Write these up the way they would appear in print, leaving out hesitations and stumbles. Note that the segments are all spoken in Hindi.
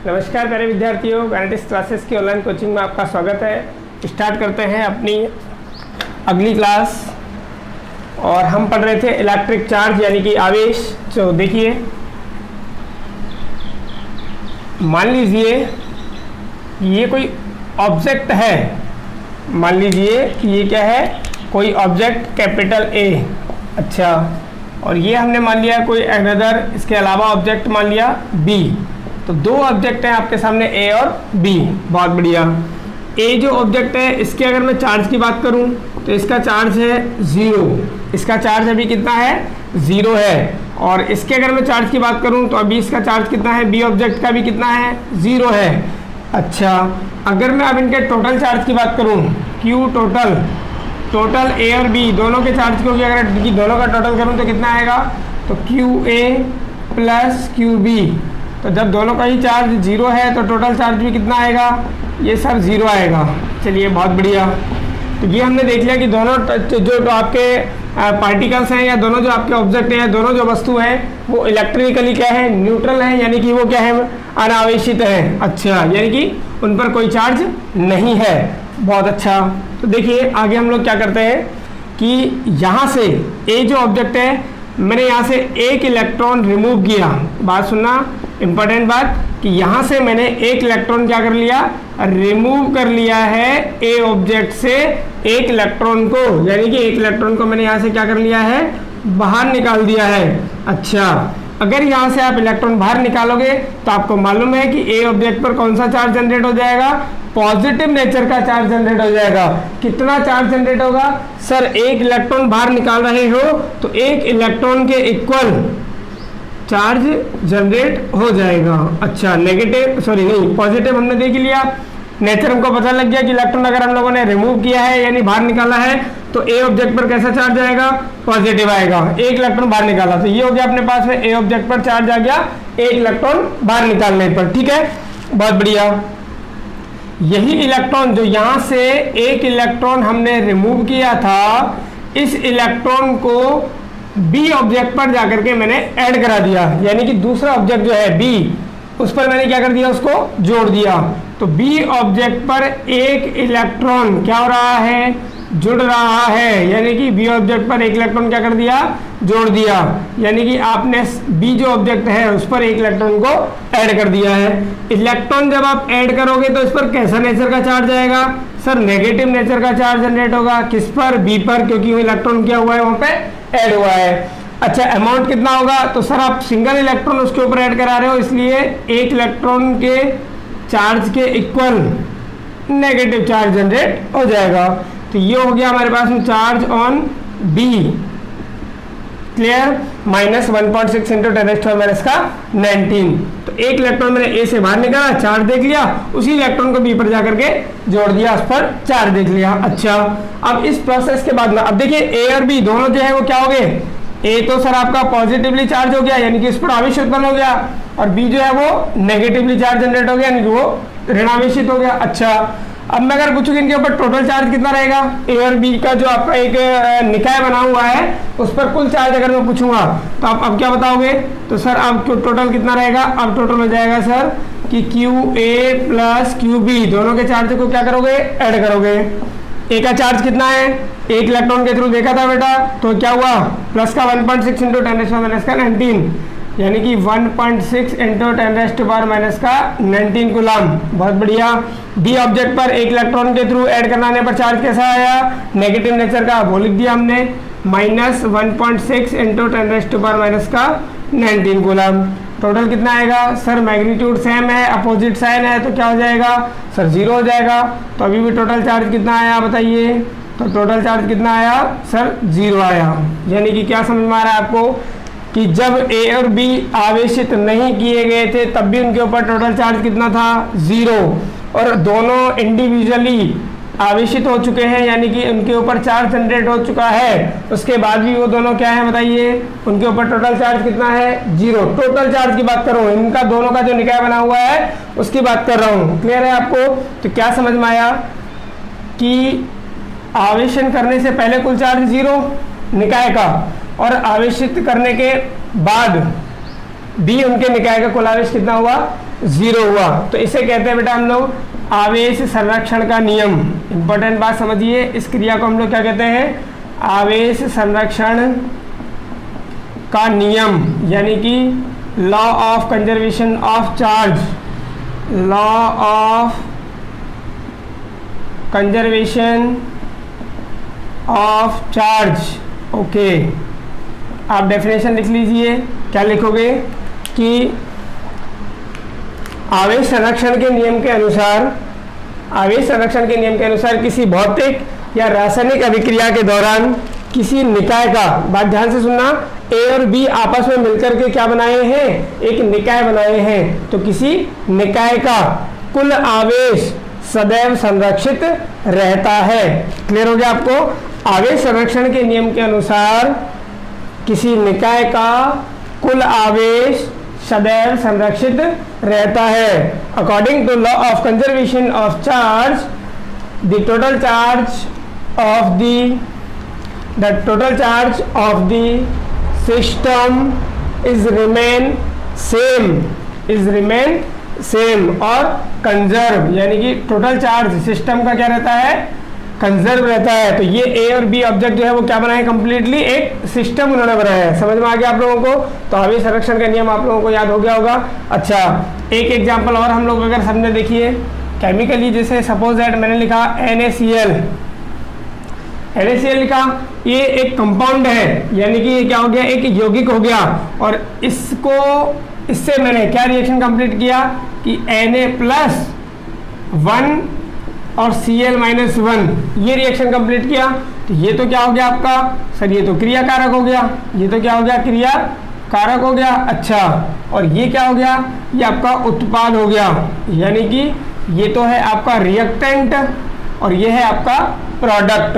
नमस्कार प्यारे विद्यार्थियों, काइनेटिक्स क्लासेस की ऑनलाइन कोचिंग में आपका स्वागत है। स्टार्ट करते हैं अपनी अगली क्लास। और हम पढ़ रहे थे इलेक्ट्रिक चार्ज यानी कि आवेश। तो देखिए, मान लीजिए ये कोई ऑब्जेक्ट है। मान लीजिए ये क्या है, कोई ऑब्जेक्ट कैपिटल ए। अच्छा, और ये हमने मान लिया कोई अनदर, इसके अलावा ऑब्जेक्ट मान लिया बी। तो दो ऑब्जेक्ट हैं आपके सामने, ए और बी। बहुत बढ़िया। ए जो ऑब्जेक्ट है, इसके अगर मैं चार्ज की बात करूं तो इसका चार्ज है 0। इसका चार्ज अभी कितना है, 0 है। और इसके अगर मैं चार्ज की बात करूं तो अभी इसका चार्ज कितना है, बी ऑब्जेक्ट का भी कितना है, 0 है। अच्छा, अगर मैं अब इनके टोटल चार्ज की बात करूं, क्यू टोटल ए और बी दोनों के चार्ज को अगर दोनों का टोटल करूं तो कितना आएगा, तो Q A plus Q B. तो जब दोनों का ही चार्ज 0 है तो टोटल चार्ज भी कितना आएगा, ये सर 0 आएगा। चलिए, बहुत बढ़िया। तो ये हमने देख लिया कि दोनों जो आपके पार्टिकल्स हैं या दोनों जो आपके ऑब्जेक्ट हैं, दोनों जो वस्तु हैं वो इलेक्ट्रिकली क्या है, न्यूट्रल है, यानी कि वो क्या है, अनावेशित है। अच्छा, यानी कि उन पर कोई चार्ज नहीं है। बहुत अच्छा। तो देखिए आगे हम लोग क्या करते हैं कि यहाँ से ए जो ऑब्जेक्ट है, मैंने यहाँ से एक इलेक्ट्रॉन रिमूव किया। बात सुनना, इंपॉर्टेंट बात, कि यहाँ से मैंने एक इलेक्ट्रॉन क्या कर लिया, रिमूव कर लिया है ए ऑब्जेक्ट से एक इलेक्ट्रॉन को, यानी कि एक इलेक्ट्रॉन को मैंने यहाँ से क्या कर लिया है, बाहर निकाल दिया है। अच्छा, अगर यहाँ से आप इलेक्ट्रॉन बाहर निकालोगे तो आपको मालूम है कि ए ऑब्जेक्ट पर कौन सा चार्ज जनरेट हो जाएगा, पॉजिटिव नेचर का चार्ज जनरेट हो जाएगा। कितना चार्ज जनरेट होगा, सर एक इलेक्ट्रॉन बाहर निकाल रहे हो तो एक इलेक्ट्रॉन के इक्वल चार्ज जनरेट हो जाएगा। अच्छा, नेगेटिव सॉरी नहीं, पॉजिटिव हमने देख लिया। नेचर हमको पता लग गया कि इलेक्ट्रॉन अगर हम लोगों ने रिमूव किया है यानी बाहर निकाला है तो ए ऑब्जेक्ट पर कैसा चार्ज आएगा, पॉजिटिव आएगा। एक इलेक्ट्रॉन बाहर निकाला तो ये हो गया अपने पास में, ए ऑब्जेक्ट पर चार्ज आ गया एक इलेक्ट्रॉन बाहर निकालने पर। ठीक है, बहुत बढ़िया। यही इलेक्ट्रॉन जो यहाँ से एक इलेक्ट्रॉन हमने रिमूव किया था, इस इलेक्ट्रॉन को बी ऑब्जेक्ट पर जाकर के मैंने ऐड करा दिया, यानी कि दूसरा ऑब्जेक्ट जो है बी, उस पर मैंने क्या कर दिया, उसको जोड़ दिया। तो बी ऑब्जेक्ट पर एक इलेक्ट्रॉन क्या हो रहा है, जुड़ रहा है, यानी कि बी ऑब्जेक्ट पर एक इलेक्ट्रॉन क्या कर दिया, जोड़ दिया। यानी कि आपने बी जो ऑब्जेक्ट है उस पर एक इलेक्ट्रॉन को ऐड कर दिया है। इलेक्ट्रॉन जब आप ऐड करोगे तो इस पर कैसा नेचर का चार्ज आएगा, सर नेगेटिव नेचर का चार्ज जनरेट होगा। किस पर, बी पर, क्योंकि वो इलेक्ट्रॉन क्या हुआ है, वहाँ पे ऐड हुआ है। अच्छा, अमाउंट कितना होगा, तो सर आप सिंगल इलेक्ट्रॉन उसके ऊपर ऐड करा रहे हो, इसलिए एक इलेक्ट्रॉन के चार्ज के इक्वल नेगेटिव चार्ज जनरेट हो जाएगा। तो ये हो गया हमारे पास में charge on B. Clear, minus 1.6 into 10⁻⁹। तो एक इलेक्ट्रॉन मैंने ए से बाहर निकाला, चार्ज देख लिया, उसी इलेक्ट्रॉन को बी पर जाकर के जोड़ दिया, उस पर चार्ज देख लिया। अच्छा, अब इस प्रोसेस के बाद में अब देखिए ए और बी दोनों जो है वो क्या हो गए, ए तो सर आपका पॉजिटिवली चार्ज हो गया, यानी कि इस पर आवेश उत्पन्न हो गया, और बी जो है वो नेगेटिवली चार्ज जनरेट हो गया, यानी कि वो ऋणावेशित हो गया। अच्छा, अब मैं अगर पूछूं कि इनके ऊपर टोटल चार्ज कितना रहेगा, ए और बी का जो आपका एक निकाय बना हुआ है उस पर कुल चार्ज अगर मैं पूछूंगा तो आप अब क्या बताओगे, तो सर अब टोटल कितना रहेगा, अब टोटल हो जाएगा सर कि Q A plus Q B, दोनों के चार्ज को क्या करोगे, ऐड करोगे। ए का चार्ज कितना है, एक इलेक्ट्रॉन के थ्रू देखा था बेटा, तो क्या हुआ, प्लस का 1.6 इंटू 10⁻⁹, यानी कि 1.6 इंटू 10⁻⁻⁹ कूलम। बहुत बढ़िया। डी ऑब्जेक्ट पर एक इलेक्ट्रॉन के थ्रू ऐड कराने पर चार्ज कैसा आया, नेगेटिव नेचर का, वो लिख दिया हमने, माइनस 1.6 इंटू 10⁻⁹ कूलम। टोटल कितना आएगा, सर मैग्नीट्यूड सेम है, अपोजिट साइन है, तो क्या हो जाएगा, सर 0 हो जाएगा। तो अभी भी टोटल चार्ज कितना आया बताइए, तो टोटल चार्ज कितना आया, सर 0 आया। यानी कि क्या समझ में आ रहा है आपको कि जब ए और बी आवेशित नहीं किए गए थे तब भी उनके ऊपर टोटल चार्ज कितना था, 0, और दोनों इंडिविजुअली आवेशित हो चुके हैं, यानी कि उनके ऊपर चार्ज जनरेट हो चुका है, उसके बाद भी वो दोनों क्या है बताइए, उनके ऊपर टोटल चार्ज कितना है, 0। टोटल चार्ज की बात कर रहा हूँ, इनका दोनों का जो निकाय बना हुआ है उसकी बात कर रहा हूँ। क्लियर है आपको, तो क्या समझ में आया कि आवेशन करने से पहले कुल चार्ज 0, निकाय का, और आवेशित करने के बाद भी उनके निकाय का कुल आवेश कितना हुआ, 0 हुआ। तो इसे कहते हैं बेटा हम लोग आवेश संरक्षण का नियम। इंपॉर्टेंट बात समझिए, इस क्रिया को हम लोग क्या कहते हैं, आवेश संरक्षण का नियम, यानी कि law of conservation of charge, law of conservation of charge. Okay, आप डेफिनेशन लिख लीजिए। क्या लिखोगे कि आवेश संरक्षण के नियम के अनुसार, आवेश संरक्षण के नियम के अनुसार किसी भौतिक या रासायनिक अभिक्रिया के दौरान किसी निकाय का, बात ध्यान से सुनना, ए और बी आपस में मिलकर के क्या बनाए हैं, एक निकाय बनाए हैं। तो किसी निकाय का कुल आवेश सदैव संरक्षित रहता है। क्लियर हो गया आपको? आवेश संरक्षण के नियम के अनुसार किसी निकाय का कुल आवेश सदैव संरक्षित रहता है। According to law of conservation of charge, the total charge of the system is remain same और कंजर्व, यानी कि टोटल चार्ज सिस्टम का क्या रहता है, कंजर्व रहता है। तो ये ए और बी ऑब्जेक्ट जो है वो क्या बनाए, कंप्लीटली एक सिस्टम उन्होंने बनाया है। समझ में आ गया आप लोगों को? तो आवेश संरक्षण का नियम आप लोगों को याद हो गया होगा। अच्छा, एक एग्जांपल और हम लोग अगर समझे, देखिए केमिकली, जैसे सपोज दैट मैंने लिखा NaCl लिखा, ये एक कंपाउंड है, यानी कि ये क्या हो गया, एक यौगिक हो गया। और इससे मैंने क्या रिएक्शन कंप्लीट किया कि Na+1 और Cl-1 ये रिएक्शन कंप्लीट किया। तो ये तो क्या हो गया आपका, सर ये तो क्रिया कारक हो गया, ये तो क्या हो गया, क्रिया कारक हो गया। अच्छा, और ये क्या हो गया, ये आपका उत्पाद हो गया, यानी कि ये तो है आपका रिएक्टेंट और ये है आपका प्रोडक्ट।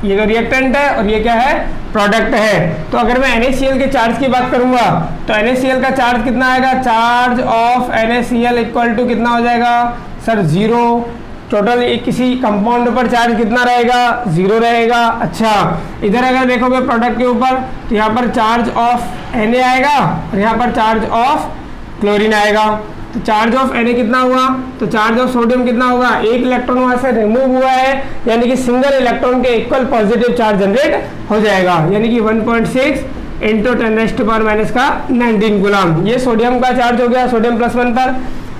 ये तो रिएक्टेंट है और ये क्या है, प्रोडक्ट है। तो अगर मैं NaCl के चार्ज की बात करूंगा तो NaCl का चार्ज कितना आएगा, charge of NaCl equal to कितना हो जाएगा सर, 0। टोटल किसी कंपाउंड पर चार्ज कितना रहेगा, 0 रहेगा। अच्छा, इधर अगर देखोगे प्रोडक्ट के ऊपर तो यहाँ पर चार्ज ऑफ Na आएगा और यहाँ पर चार्ज ऑफ क्लोरीन आएगा। तो चार्ज ऑफ Na कितना हुआ, तो चार्ज ऑफ सोडियम कितना होगा, एक इलेक्ट्रॉन वहां से रिमूव हुआ है, यानी कि सिंगल इलेक्ट्रॉन के इक्वल पॉजिटिव चार्ज जनरेट हो जाएगा, यानी कि 1.6 इंटू 10⁻⁻⁹ गुलाम। ये सोडियम का चार्ज हो गया, सोडियम +1 पर,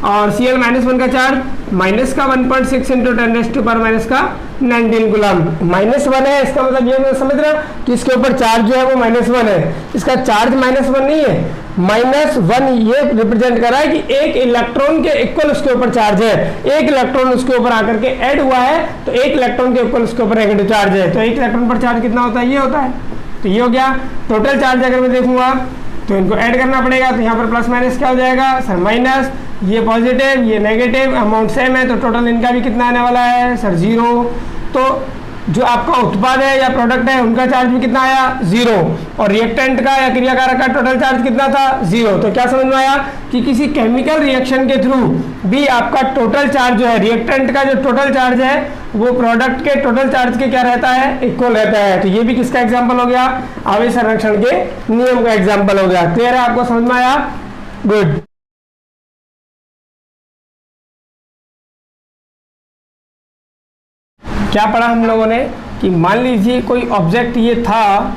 और Cl-1 का चार्ज माइनस का 1.6 इंटू 10⁻⁻⁹ गुलाम। -1 है, इसका मतलब ये समझ रहे हो कि इसके ऊपर चार्ज जो है वो -1 है। इसका चार्ज -1 नहीं है, -1 ये रिप्रेजेंट कर रहा है कि एक इलेक्ट्रॉन के इक्वल उसके ऊपर चार्ज है। एक इलेक्ट्रॉन उसके ऊपर आकर के ऐड हुआ है तो एक इलेक्ट्रॉन के इक्वल उसके ऊपर नेगेटिव चार्ज है। तो एक इलेक्ट्रॉन पर चार्ज कितना होता है, ये होता है। तो ये हो गया टोटल चार्ज। अगर मैं देखूंगा तो इनको ऐड करना पड़ेगा, तो यहाँ पर प्लस माइनस क्या हो जाएगा सर, माइनस, ये पॉजिटिव ये नेगेटिव, अमाउंट सेम है, तो टोटल इनका भी कितना आने वाला है सर, 0। तो जो आपका उत्पाद है या प्रोडक्ट है उनका चार्ज भी कितना आया, 0, और रिएक्टेंट का या क्रियाकारक का टोटल चार्ज कितना था, 0। तो क्या समझ में आया कि किसी केमिकल रिएक्शन के थ्रू भी आपका टोटल चार्ज जो है, रिएक्टेंट का जो टोटल चार्ज है वो प्रोडक्ट के टोटल चार्ज के क्या रहता है, इक्वल रहता है। तो ये भी किसका एग्जाम्पल हो गया, आवेश संरक्षण के नियम का एग्जाम्पल हो गया। क्लियर है, आपको समझ में आया, गुड। क्या पढ़ा हम लोगों ने कि मान लीजिए कोई ऑब्जेक्ट ये था,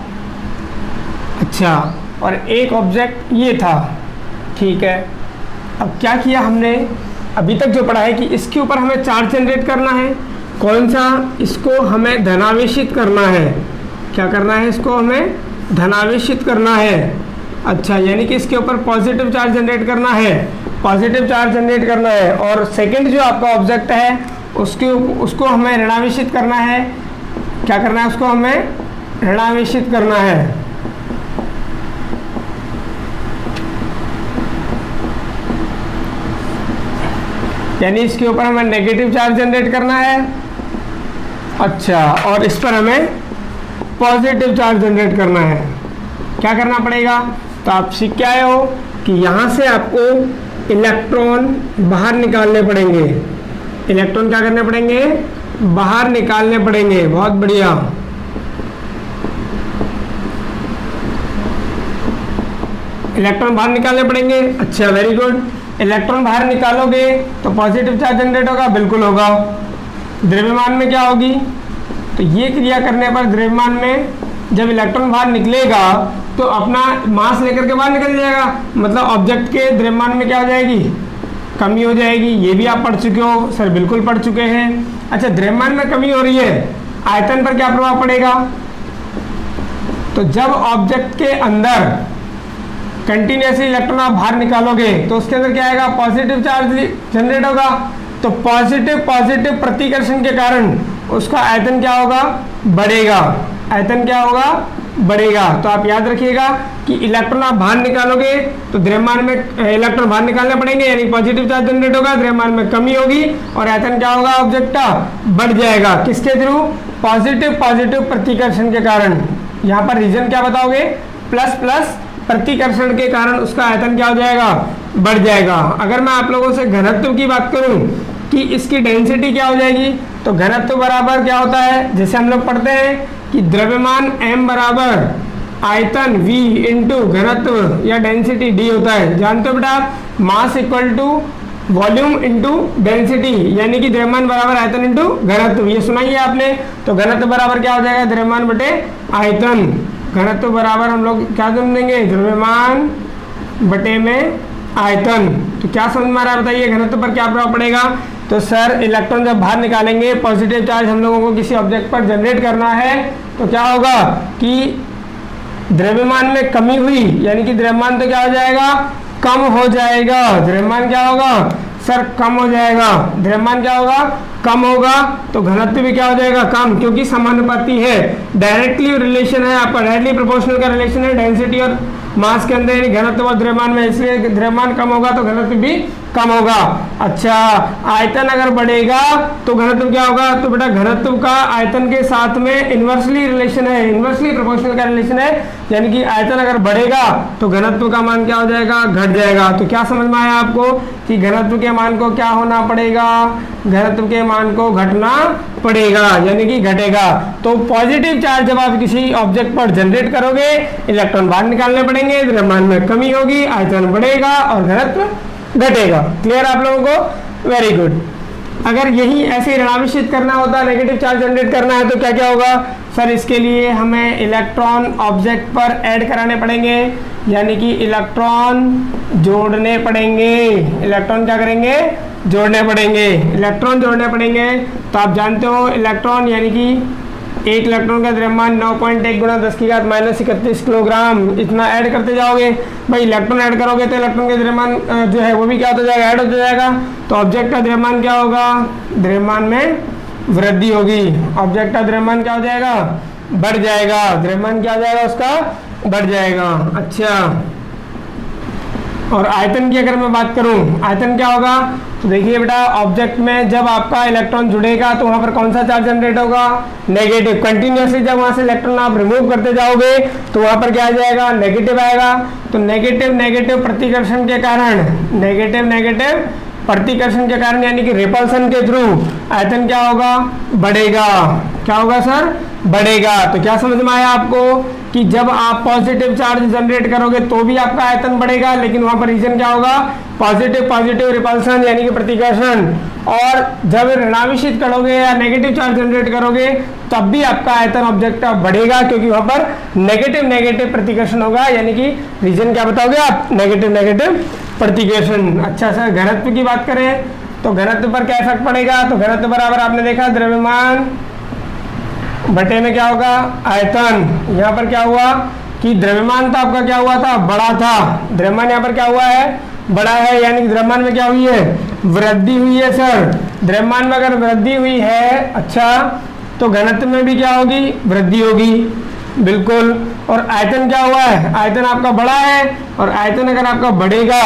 अच्छा, और एक ऑब्जेक्ट ये था, ठीक है। अब क्या किया हमने, अभी तक जो पढ़ा है कि इसके ऊपर हमें चार्ज जनरेट करना है, कौन सा, इसको हमें धनावेशित करना है। क्या करना है, इसको हमें धनावेशित करना है। अच्छा, यानी कि इसके ऊपर पॉजिटिव चार्ज जनरेट करना है, पॉजिटिव चार्ज जनरेट करना है। और सेकंड जो आपका ऑब्जेक्ट है उसको हमें ऋणावेशित करना है। क्या करना है, उसको हमें ऋणावेशित करना है। यानी इसके ऊपर हमें नेगेटिव चार्ज जनरेट करना है, अच्छा, और इस पर हमें पॉजिटिव चार्ज जनरेट करना है। क्या करना पड़ेगा, तो आप सीख के आए हो कि यहाँ से आपको इलेक्ट्रॉन बाहर निकालने पड़ेंगे। इलेक्ट्रॉन क्या करने पड़ेंगे, बाहर निकालने पड़ेंगे। बहुत बढ़िया। इलेक्ट्रॉन बाहर निकालने पड़ेंगे। अच्छा, वेरी गुड। इलेक्ट्रॉन बाहर निकालोगे तो पॉजिटिव चार्ज जनरेट होगा, बिल्कुल होगा। द्रव्यमान में क्या होगी, तो ये क्रिया करने पर द्रव्यमान में जब इलेक्ट्रॉन बाहर निकलेगा तो अपना मास लेकर के बाहर निकल जाएगा, मतलब ऑब्जेक्ट के द्रव्यमान में क्या हो जाएगी, कमी हो जाएगी। ये भी आप पढ़ चुके हो सर, बिल्कुल पढ़ चुके हैं। अच्छा, द्रव्यमान में कमी हो रही है, आयतन पर क्या प्रभाव पड़ेगा, तो जब ऑब्जेक्ट के अंदर कंटिन्यूसली इलेक्ट्रॉन आप बाहर निकालोगे तो उसके अंदर क्या आएगा, पॉजिटिव चार्ज जनरेट होगा। तो पॉजिटिव प्रतिकर्षण के कारण उसका आयतन क्या होगा, बढ़ेगा। आयतन क्या होगा, बढ़ेगा। तो आप याद रखिएगा कि इलेक्ट्रॉन आप बाहर निकालोगे तो द्रव्यमान में इलेक्ट्रॉन बाहर निकालने पड़ेंगे, यानी पॉजिटिव चार्ज जनरेट होगा, द्रव्यमान में कमी होगी और आयतन क्या होगा, ऑब्जेक्ट का बढ़ जाएगा। किसके थ्रू, पॉजिटिव प्रतिकर्षण के कारण। यहाँ पर रीजन क्या बताओगे, प्लस प्लस प्रतिकर्षण के कारण उसका आयतन क्या हो जाएगा, बढ़ जाएगा। अगर मैं आप लोगों से घनत्व की बात करूं कि इसकी डेंसिटी क्या हो जाएगी, तो घनत्व बराबर क्या होता है, जैसे हम लोग पढ़ते हैं कि द्रव्यमान m बराबर आयतन v इंटू घनत्व या डेंसिटी d होता है। जानते हो बेटा, mass equal to volume into density, यानी कि द्रव्यमान बराबर आयतन इंटू घनत्व, ये सुना ही है आपने। तो घनत्व बराबर क्या हो जाएगा, द्रव्यमान बटे आयतन। घनत्व बराबर हम लोग क्या समझेंगे, द्रव्यमान बटे में आयतन। तो क्या समझ में आ रहा है बताइए, घनत्व पर क्या प्रभाव पड़ेगा। तो सर इलेक्ट्रॉन जब बाहर निकालेंगे, पॉजिटिव चार्ज हम लोगों को किसी ऑब्जेक्ट पर जनरेट करना है, तो क्या होगा कि द्रव्यमान में कमी हुई, यानी कि द्रव्यमान तो क्या हो जाएगा, कम हो जाएगा। द्रव्यमान क्या होगा सर, कम हो जाएगा। द्रव्यमान क्या होगा, कम होगा, तो घनत्व भी क्या हो जाएगा, कम, क्योंकि समानुपाती है, डायरेक्टली रिलेशन है आपका, डायरेक्टली प्रोपोर्शनल का रिलेशन है डेंसिटी और मास के अंदर, यानी घनत्व और द्रव्यमान में, इसलिए द्रव्यमान कम होगा तो घनत्व भी कम होगा। अच्छा, आयतन अगर बढ़ेगा तो घनत्व क्या होगा, तो बेटा घनत्व का आयतन के साथ में इन्वर्सली रिलेशन है, इन्वर्सली प्रोपोर्शनल का रिलेशन है, यानी कि आयतन अगर बढ़ेगा तो घनत्व का मान क्या हो जाएगा, घट जाएगा। तो क्या समझ में आया आपको कि घनत्व के मान को क्या होना पड़ेगा, घनत्व के मान को घटना पड़ेगा, यानी कि घटेगा। तो पॉजिटिव चार्ज जब आप किसी ऑब्जेक्ट पर जनरेट करोगे, इलेक्ट्रॉन बाहर निकालने पड़ेंगे, द्रव्यमान में कमी होगी, आयतन बढ़ेगा और घनत्व घटेगा। क्लियर आप लोगों को, वेरी गुड। अगर यही ऐसे ऋणावेशित करना होता, नेगेटिव चार्ज जनरेट करना है, तो क्या क्या होगा सर, इसके लिए हमें इलेक्ट्रॉन ऑब्जेक्ट पर ऐड कराने पड़ेंगे, यानी कि इलेक्ट्रॉन जोड़ने पड़ेंगे। इलेक्ट्रॉन क्या करेंगे, जोड़ने पड़ेंगे, इलेक्ट्रॉन जोड़ने पड़ेंगे। तो आप जानते हो इलेक्ट्रॉन यानी कि एक इलेक्ट्रॉन का द्रव्यमान 9.1 गुणा 10⁻31 किलोग्राम, इतना ऐड करते जाओगे। भाई इलेक्ट्रॉन ऐड करोगे तो इलेक्ट्रॉन के द्रव्यमान जो है वो भी क्या होता जाएगा, ऐड होता जाएगा। तो ऑब्जेक्ट का द्रव्यमान क्या होगा, द्रव्यमान में वृद्धि होगी, ऑब्जेक्ट का द्रव्यमान क्या हो जाएगा, बढ़ जाएगा। द्रव्यमान क्या हो जाएगा, उसका बढ़ जाएगा। अच्छा, और आयतन की अगर मैं बात करूं, आयतन क्या होगा, तो देखिए बेटा ऑब्जेक्ट में जब आपका इलेक्ट्रॉन जुड़ेगा तो वहां पर कौन सा चार्ज जनरेट होगा, नेगेटिव। कंटिन्यूसली जब वहां से इलेक्ट्रॉन आप रिमूव करते जाओगे तो वहां पर क्या आ जाएगा, नेगेटिव आएगा। तो नेगेटिव प्रतिकर्षण के कारण, नेगेटिव प्रतिकर्षण के कारण यानी कि रिपल्सन के थ्रू आयतन क्या होगा, बढ़ेगा। क्या होगा सर, बढ़ेगा। तो क्या समझ में आया आपको कि जब आप पॉजिटिव चार्ज जनरेट करोगे तो भी आपका आयतन बढ़ेगा, लेकिन वहां पर रीजन क्या होगा, पॉजिटिव रिपल्सन यानी कि प्रतिकर्षण। और जब ऋणावेशित करोगे या नेगेटिव चार्ज जनरेट करोगे तब भी आपका आयतन ऑब्जेक्ट का बढ़ेगा, क्योंकि वहां पर नेगेटिव प्रतिकर्षण होगा, यानी कि रीजन क्या बताओगे आप, नेगेटिव प्रतिकर्षण। अच्छा सर, घनत्व की बात करें तो घनत्व पर क्या इफेक्ट पड़ेगा, तो घनत्व बराबर आपने देखा द्रव्यमान बटे में क्या होगा, आयतन। यहाँ पर क्या हुआ कि द्रव्यमान तो आपका क्या हुआ था, बड़ा था, द्रव्यमान यहाँ पर क्या हुआ है, बड़ा है, यानी कि द्रव्यमान में क्या हुई है, वृद्धि हुई है सर। द्रव्यमान में अगर वृद्धि हुई है, अच्छा, तो घनत्व में भी क्या होगी, वृद्धि होगी, बिल्कुल। और आयतन क्या हुआ है, आयतन आपका बड़ा है, और आयतन अगर आपका बढ़ेगा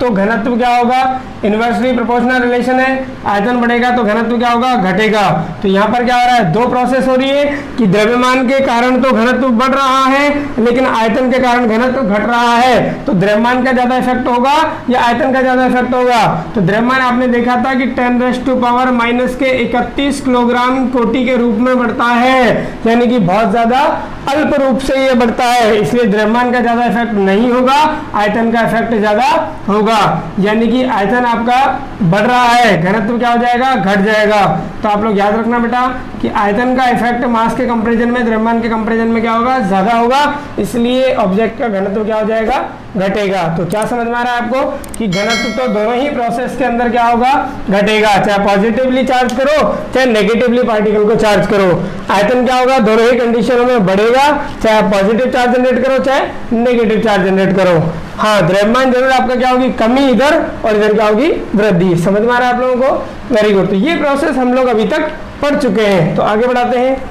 तो घनत्व क्या होगा, इन्वर्सली प्रोपोर्शनल रिलेशन है, आयतन बढ़ेगा तो घनत्व क्या होगा, घटेगा। तो यहाँ पर क्या हो रहा है, दो प्रोसेस हो रही है कि द्रव्यमान के कारण तो घनत्व बढ़ रहा है लेकिन आयतन के कारण घनत्व घट रहा है। तो द्रव्यमान का ज्यादा इफेक्ट होगा या आयतन का ज्यादा इफेक्ट होगा? तो द्रव्यमान आपने देखा था कि 10⁻⁻31 किलोग्राम कोटि के रूप में बढ़ता है, यानी कि बहुत ज्यादा अल्प रूप से ये बढ़ता है, इसलिए द्रव्यमान का ज्यादा इफेक्ट नहीं होगा, आयतन का इफेक्ट ज्यादा होगा। यानी कि आयतन आपका बढ़ रहा है, घनत्व क्या हो जाएगा, घट जाएगा। तो आप लोग याद रखना बेटा कि आयतन का इफेक्ट मास के कंपैरिजन में द्रव्यमान के कंपैरिजन में क्या होगा, ज्यादा होगा, इसलिए ऑब्जेक्ट का घनत्व क्या हो जाएगा, घटेगा। तो क्या समझ में आ रहा है आपको कि घनत्व तो दोनों ही प्रोसेस के अंदर क्या होगा, घटेगा, चाहे पॉजिटिवली चार्ज करो चाहे नेगेटिवली पार्टिकल को चार्ज करो। आयतन क्या होगा, दोनों ही कंडीशनों में बढ़ेगा, चाहे आप पॉजिटिव चार्ज जनरेट करो चाहे नेगेटिव चार्ज जनरेट करो। हाँ, द्रव्यमान जरूर आपका क्या होगी, कमी इधर और इधर क्या होगी, वृद्धि। समझ में आ रहा है आप लोगों को? Very good. तो ये प्रोसेस हम लोग अभी तक पढ़ चुके हैं, तो आगे बढ़ाते हैं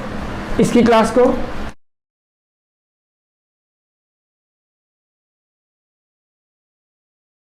इसकी क्लास को।